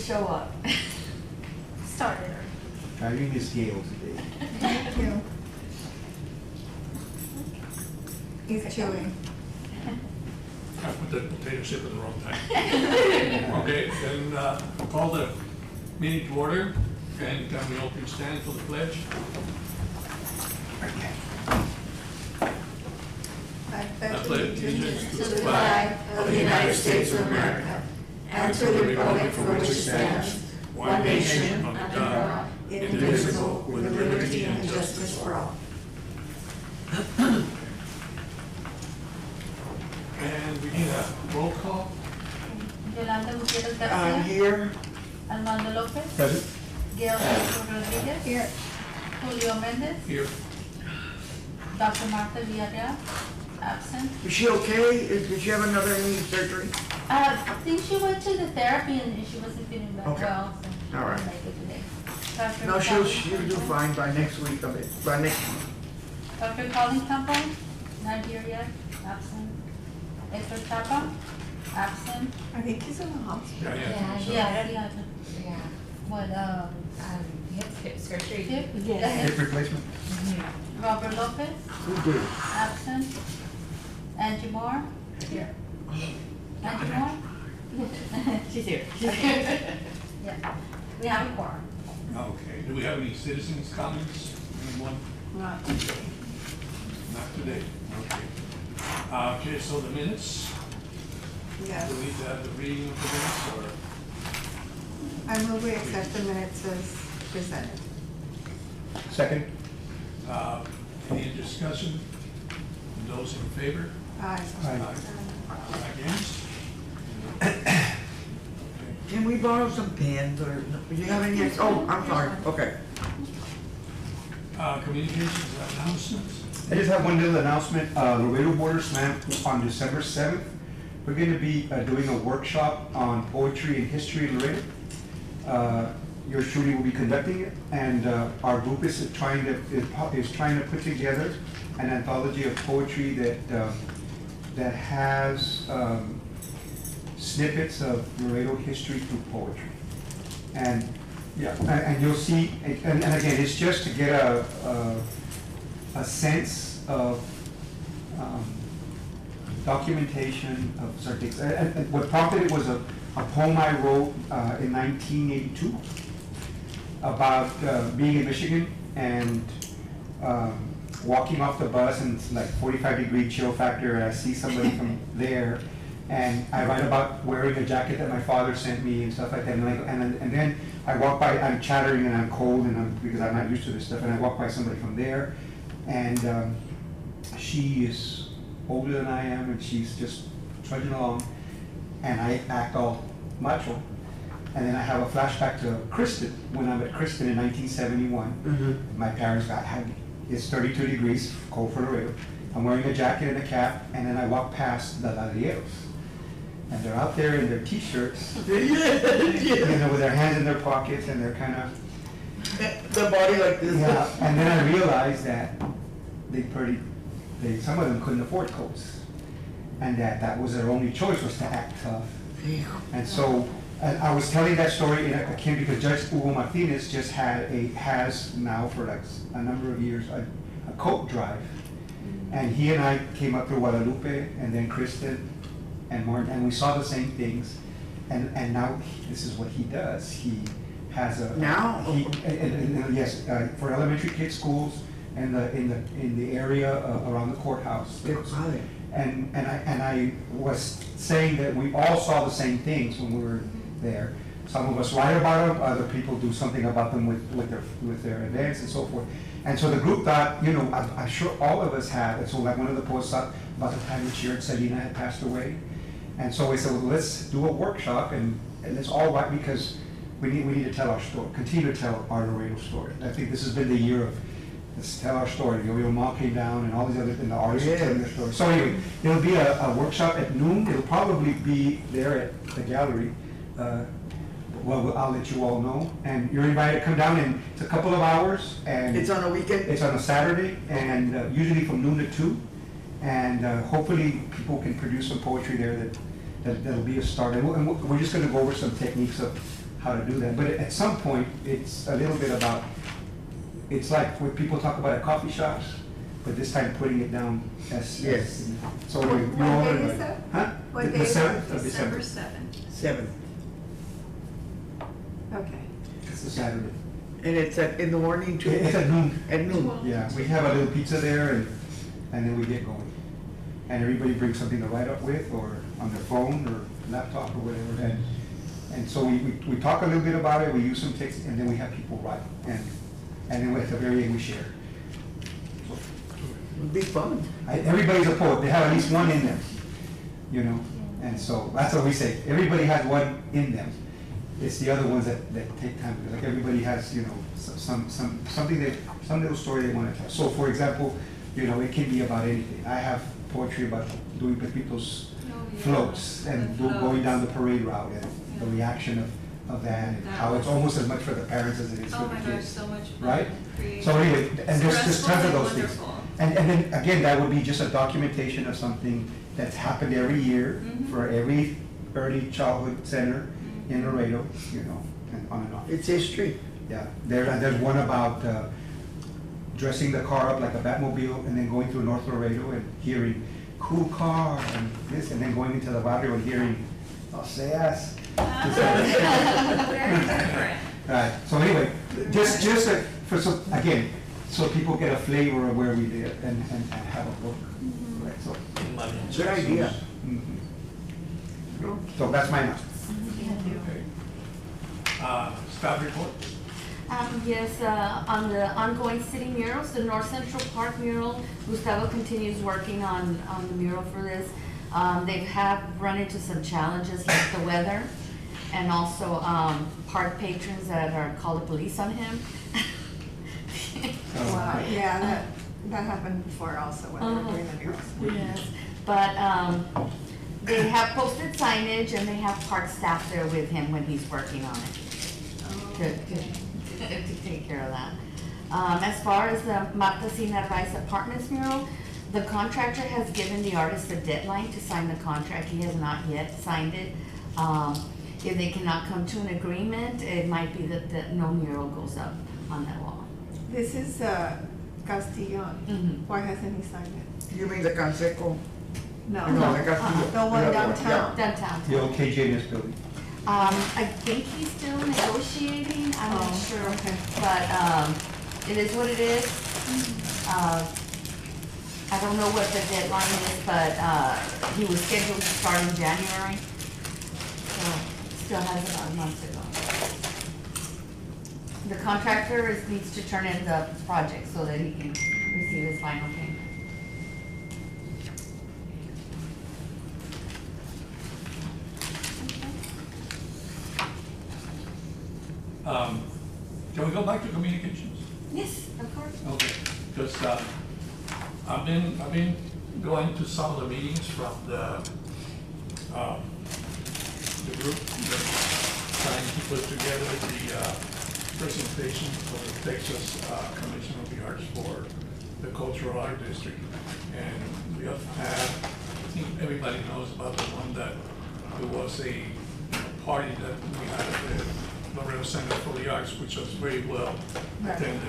show up. Started her. Driving Miss Gale today. Thank you. He's chewing. I put the potato chip in the wrong time. Okay, then call the meeting to order, and we all please stand for the pledge. I I pledge allegiance to the flag of the United States of America and to the republic for which it stands, one nation, under God, indivisible, with liberty and justice for all. And we need a roll call. Yolanda Gutierrez I'm Garcia. here. Armando Lopez. Present. Gail Rodriguez. Here. Julio Mendez. Here. Dr. Martha Villarreal. Absent. Is she okay? Did she have another knee surgery? I think she went to the therapy and she wasn't feeling that Okay. well, so All right. she didn't make it today. Dr. No, Gonzalez- she'll do fine by next week, by next month. Dr. Colin Campbell, not here yet, absent. Hector Chapa, absent. I think he's in the hospital. Yeah. Yeah. Yeah, What, hip surgery. Hip? Yes. Hip replacement? Robert Lopez, Who did? absent. Angie Moore, Here. Angie Moore? She's here. Yeah, we have a quorum. Okay, do we have any citizens' comments? Anyone? Not Not today. Okay. Okay, so the minutes, Yes. do we need to have the reading of the minutes, I move we accept the minutes as presented. Second. or any discussion? Those in favor? Aye. Against? Can we borrow some pens or, do you have any, oh, I'm sorry, okay. Communications and announcements? I just have one little announcement. Laredo Border Slam on December 7th. We're going to be doing a workshop on poetry and history in Laredo. Yours truly will be conducting it, and our group is trying to put together an anthology of poetry that has snippets of Laredo history through poetry. And yeah, and you'll see, and again, it's just to get a sense of documentation of certain things. And what prompted it was a poem I wrote in 1982 about being in Michigan and walking off the bus, and it's like 45-degree chill factor, and I see somebody from there, and I write about wearing a jacket that my father sent me and stuff like that, and then I walk by, I'm chattering and I'm cold, and because I'm not used to this stuff, and I walk by somebody from there, and she is older than I am, and she's just trudging along, and I act all macho. And then I have a flashback to Kristen, when I met Kristen in 1971. Mm-hmm. My parents it's 32 degrees, cold for Laredo. I'm wearing a jacket and a cap, and then I walk past the Laredos. And they're out there in their t-shirts, you know, with their hands in their pockets, and they're kind of, The body like this. yeah. And then I realized that some of them couldn't afford coats, and that was their only choice, was to act tough. And so I was telling that story again because Judge Hugo Martinez just has now for like a number of years a coat drive, and he and I came up through Guadalupe and then Kristen and Martin, and we saw the same things, and now this is what he does. He has a yes, for elementary kids schools and in the area around the courthouse. And I was saying that we all saw the same things when we were there. Some of us write about them, other people do something about them with their events and so forth. And so the group thought, you know, I'm sure all of us have. And so like one of the poets thought about the time that Sharon Selena had passed away. And so we said, well, let's do a workshop and let's all write, because we need to tell our story, continue to tell our Laredo story. I think this has been the year of let's tell our story. Your mom came down and all these other things, the artists are telling their story. So anyway, there'll be a workshop at noon. It'll probably be there at the gallery. Well, I'll let you all know. And you're invited to come down, and it's a couple of hours. And It's on a weekend? It's on a Saturday, and usually from noon to 2. And hopefully people can produce some poetry there that'll be a start. And we're just going to go over some techniques of how to do that. But at some point, it's a little bit about, it's like when people talk about at coffee shops, but this time putting it down as. Yes. So What you all day learn, is that? huh? What The day is 7th that? of December. 7th. Okay. It's a Saturday. And it's in the morning too? It's at noon. At noon? Yeah, we have a little pizza there and then we get going. And everybody brings something to write up with or on their phone or laptop or whatever. And so we talk a little bit about it, we use some text, and then we have people write. And then at the very end, we share. It'd be fun. Everybody's a poet, they have at least one in them, you know? And so that's what we say, everybody has one in them. It's the other ones that take time, like everybody has, you know, some little story they want to tell. So for example, you know, it can be about anything. I have poetry about doing Pepito's floats and going down the parade route and the reaction of that and how it's almost as much for the parents as it is for Oh the my kids. gosh, so much fun. Right? Creative. So anyway, and there's tons of those things. Wonderful. And then again, that would be just a documentation of something that's happened every year for every early childhood center in Laredo, you know, and on and on. It's history. Yeah, there's one about dressing the car up like a Batmobile and then going through North Laredo and hearing cool car and this, and then going into the barrio and hearing, oh, seas. Very different. Right, so anyway, just for so, again, so people get a flavor of where we live and have a book. Right, so. Good idea. So that's my announcement. Okay. Staff report? Yes, on the ongoing city murals, the North Central Park mural, Gustavo continues working on the mural for this. They have run into some challenges like the weather and also park patrons that are called the police on him. Wow, yeah, that happened before also when they were doing the murals. Yes, but they have posted signage and they have park staff there with him when he's working on it to take care of that. As far as the Marta Sin Narvaez Apartments mural, the contractor has given the artist a deadline to sign the contract. He has not yet signed it. If they cannot come to an agreement, it might be that no mural goes up on that wall. This is Castillon. Mhm. Why hasn't he signed it? You mean the Canseco? No. No, the Castillo. The one downtown. Downtown. The old KJNS building. I think he's still negotiating, I'm not Oh, sure, okay. but, it is what it is. I don't know what the deadline is, but, he was scheduled to start in January, so still has about a month to go. The contractor needs to turn in the project so that he can receive his final payment. Can we go back to communications? Yes, of course. Okay, because I've been going to some of the meetings from the group that's trying to put together the presentation for the Texas Commission of the Arts for the Cultural Art District. And we have had, I think everybody knows about the one that there was a party that we had at the Laredo Center for the Arts, which was very well attended.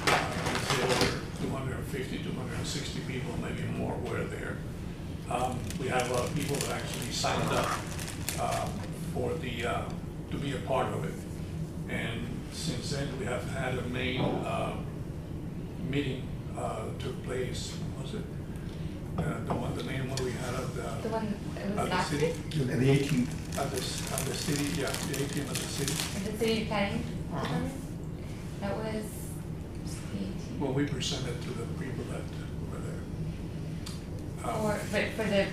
I'd say over 250, 260 people, maybe more, were there. We had a lot of people that actually signed up for the to be a part of it. And since then, we have had a main meeting took place. What was it? The main one we had at The one, it at was the last city. week, The 18th. At the city, yeah, the 18th at the city. at the city planning. Uh-huh. That was the 18th. Well, we presented to the people that were there. Or, but for the.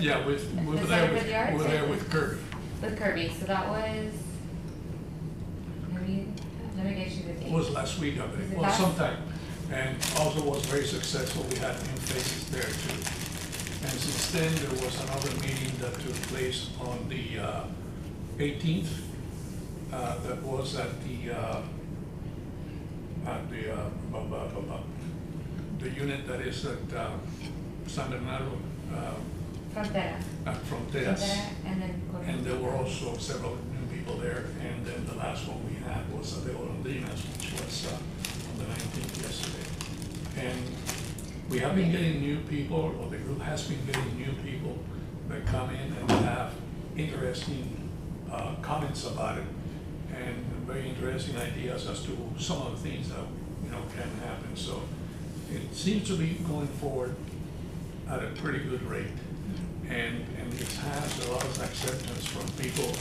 Yeah, we were the there Center with, for the Arts we were there or- with Kirby. With Kirby, so that was, let me get you the date. It was last week, I Was believe, it well, last- sometime. And also was very successful, we had new faces there too. And since then, there was another meeting that took place on the 18th. That was at the unit that is at San Bernardo, Frontera. at Fronteras. Frontera, and then. And there were also several new people there. And then the last one we had was the Olondinas, which was on the 19th yesterday. And we have been getting new people, or the group has been getting new people that come in and have interesting comments about it, and very interesting ideas as to some of the things that can happen. So it seems to be going forward at a pretty good rate, and it has a lot of acceptance from people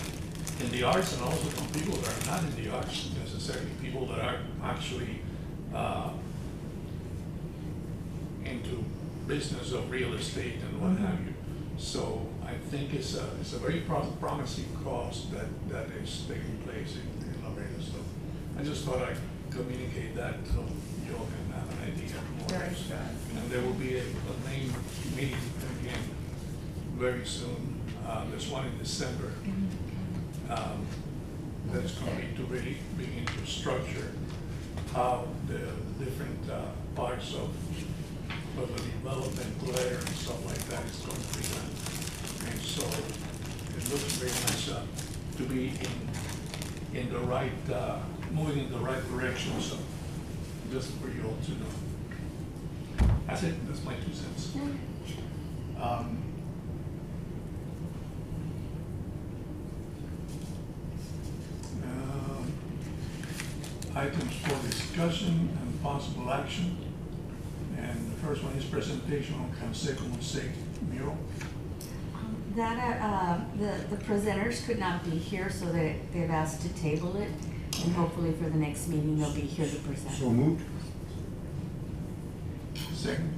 in the arts and also from people that are not in the arts necessarily, people that are actually into business of real estate and what have you. So I think it's a very promising cause that is taking place in Laredo. So I just thought I'd communicate that so you all can have an idea more. Very good. And there will be a main meeting again very soon. There's one in December. That's going to be to really begin to structure how the different parts of the development letter and stuff like that is going to be done. And so it looks very nice to be in the right, moving in the right direction. So just for you all to know. That's it. That's my 2 cents. Items for discussion and possible action. And the first one is presentation on Canseco Mosaic mural. The presenters could not be here, so they've asked to table it, and hopefully for the next meeting, they'll be here to present. So moved. Second.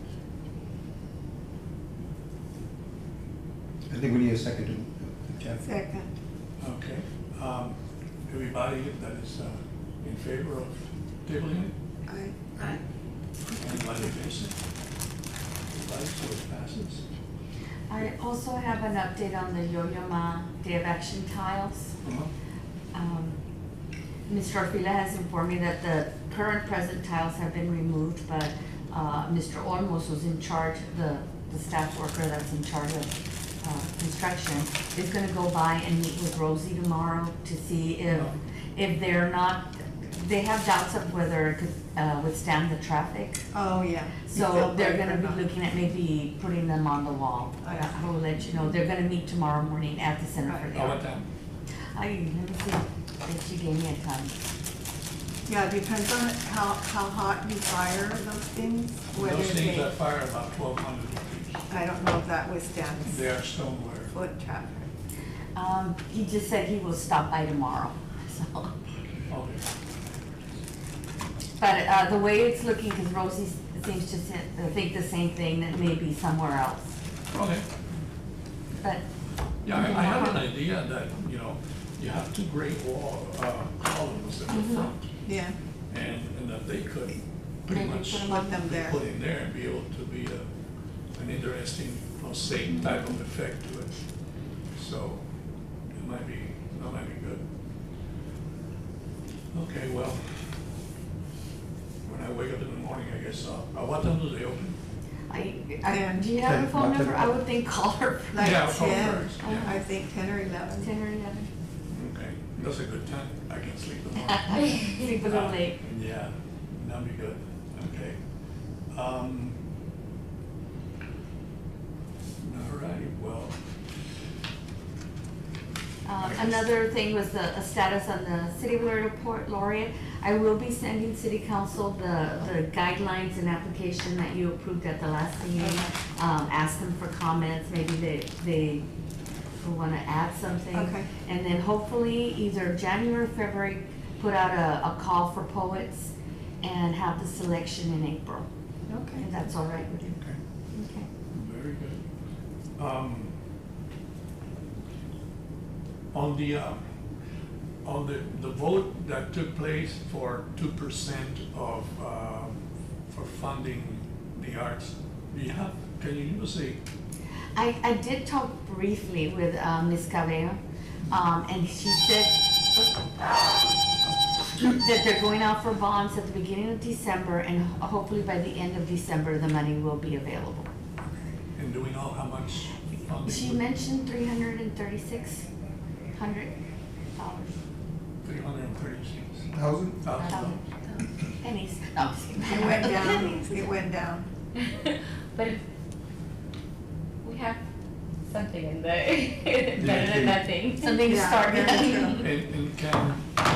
I think we need a second to Jeff. Second. Okay. Everybody that is in favor of tabling it? Aye. Anybody against it? Everybody, so it passes. I also have an update on the Yo-Yo-Ma Day of Action tiles. Mr. Orfila has informed me that the current present tiles have been removed, but Mr. Olmos, who's in charge, the staff worker that's in charge of construction, is going to go by and meet with Rosie tomorrow to see if they're not, they have doubts of whether it could withstand the traffic. Oh, yeah. So they're gonna be looking at maybe putting them on the wall. I will let you know. They're gonna meet tomorrow morning at the Center for the How Arts. about that? Let me see if she gave me a time. Yeah, it depends on how hot you fire those things, whether Those things that they, fire about 1,200 degrees. I don't know if that withstands They are stoneware. foot traffic. He just said he will stop by tomorrow, so. Okay. But the way it's looking, because Rosie seems to think the same thing, that may be somewhere else. Okay. But Yeah, I have an idea that, you have 2 great wall columns in the front, Yeah, and that they could pretty Maybe much put 'em put them there. put in there and be able to be an interesting, mosaic type of effect to it. So it might be good. Okay, well, when I wake up in the morning, I guess, what time do they open? do you have a phone number? I would think call her. like Yeah, I'll call 10, first, yeah. I think 10 or 11. 10 or 11. Okay, that's a good time. I can sleep tomorrow. Sleep a little late. Yeah, that'll be good. Okay. All righty, well, Another thing was a status on the City of Laredo Port Laureate. I will be sending City Council the guidelines and application that you approved at the last meeting. Ask them for comments, maybe they want to add something. Okay. And then hopefully either January or February, put out a call for poets and have the selection in April. Okay. If that's all right with you. okay, Okay. very good. On the vote that took place for 2% of, for funding the arts, can you give us a, I did talk briefly with Ms. Cabello, and she said that they're going out for bonds at the beginning of December, and hopefully by the end of December, the money will be available. and do we know how much funding? She mentioned 336,000. $336,000. Pennies. No, I'm just kidding. It went down, Pennies. it went down. But we have something in there, better than nothing. Something to Yeah, start with. very true. And can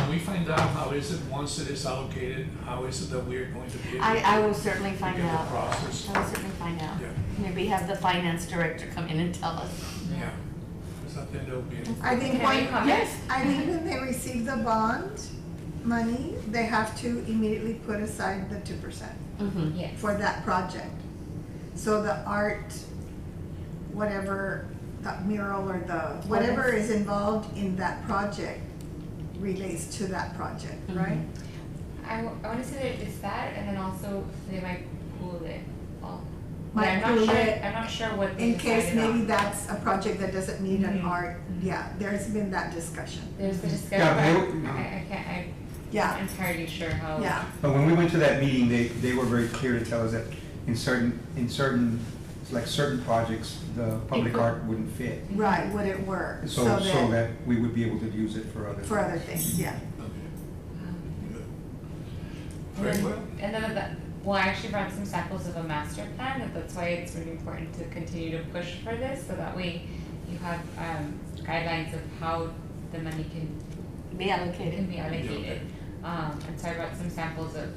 we find out how is it, once it is allocated, how is it that we are going to be able to? I will certainly find begin the out. process? I will certainly find out. Yeah. Maybe have the finance director come in and tell us. Yeah, because I think that would be. I think Can I when, comment? Yes. I think when they receive the bond money, they have to immediately put aside the 2% Mm-hmm. Yes. for that project. So the art, whatever, the mural or the, whatever is involved in that project relates to that project, Mhm. right? I want to say that it's that, and then also they might pool it all. Might Yeah, I'm pool not sure. it I'm not sure what they In case decided maybe on. that's a project that doesn't need an Mhm. art, yeah, there's been that discussion. There's the discussion. Yeah, but I can't. I'm Yeah, not entirely sure how. yeah, But when we went to that meeting, they were very clear to tell us that in certain, like certain projects, the public art wouldn't fit. right, would it work? So that we would be able to use it for other. For other things, yeah. Okay, good. And Very then, well. and then well, I actually brought some samples of a master plan, and that's why it's really important to continue to push for this, so that way you have guidelines of how the money can Be allocated. be allocated. And so I brought some samples of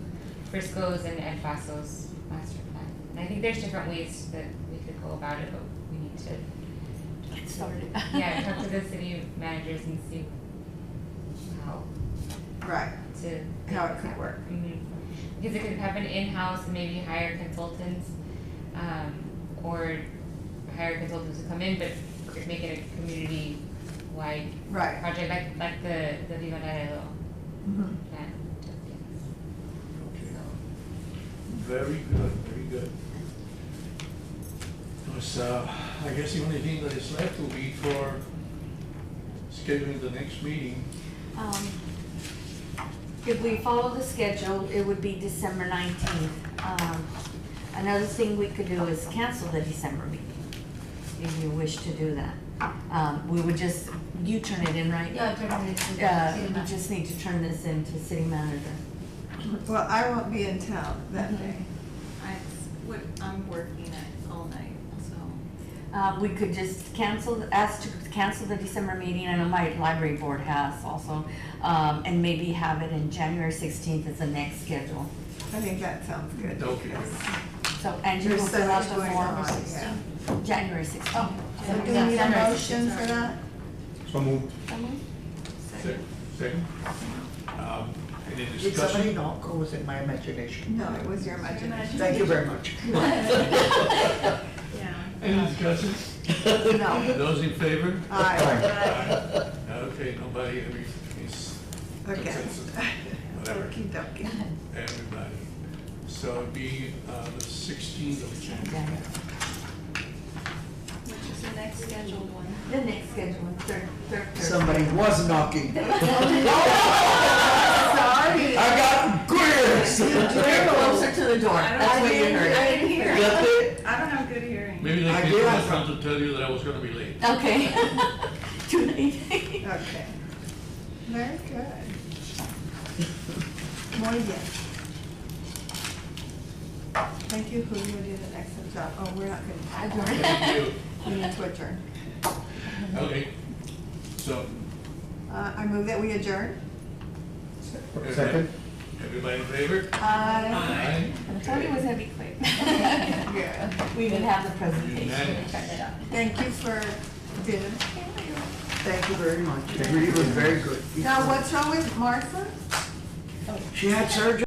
Frisco's and Faso's master plan. And I think there's different ways that we could go about it, but we need to, Get started. yeah, talk to the city managers and see how Right, to. how it could work. Mhm. Because it could happen in-house and maybe hire consultants, or hire consultants to come in, but make it a community-wide Right. project, like the Viva Laredo Mhm. plan. Okay. So, Very good, very good. So, I guess the only thing that is left will be for scheduling the next meeting. If we follow the schedule, it would be December 19th. Another thing we could do is cancel the December meeting, if you wish to do that. We would just, you turn it in, right? Yeah, turn it into city We manager. just need to turn this into city manager. Well, I won't be in town that Mhm. day. I'm working all night, so. We could just ask to cancel the December meeting, I know my library board has also, and maybe have it in January 16th as the next schedule. I think that sounds good. Okay. because So Angie will There's so fill out much the going form. on, yeah. January 16th. So do we need a motion for that? So moved. Second? Any Did somebody discussion? knock or was it my imagination? No, it was your imagination. Thank you very much. Yeah. Any discussion? No. Those in favor? Aye. Okay, nobody, everything's Okay. consensus, whatever, Okey dokey. everybody. So it'd be the 16th of January. Which is the next scheduled one. The next schedule, third Thursday. Somebody was knocking. Sorry. I got good ears. You're closer to the door, that's what you heard. I didn't hear. Got it? I don't have good hearing. Maybe they I came did. to the front to tell you that I was gonna be late. Okay. Too late. Okay. Very good. Muy bien. Thank you, Julio, you did an excellent job. Oh, we're not gonna adjourn. Thank you. We need to adjourn. Okay, so, I move that we adjourn. Second. everybody in favor? Aye. I told you it was gonna be quick. Good. We didn't have the presentation. Unanimous. Thank you for dinner. Thank you very much. It really was very good. Now, what's wrong with Martha? She had surgery.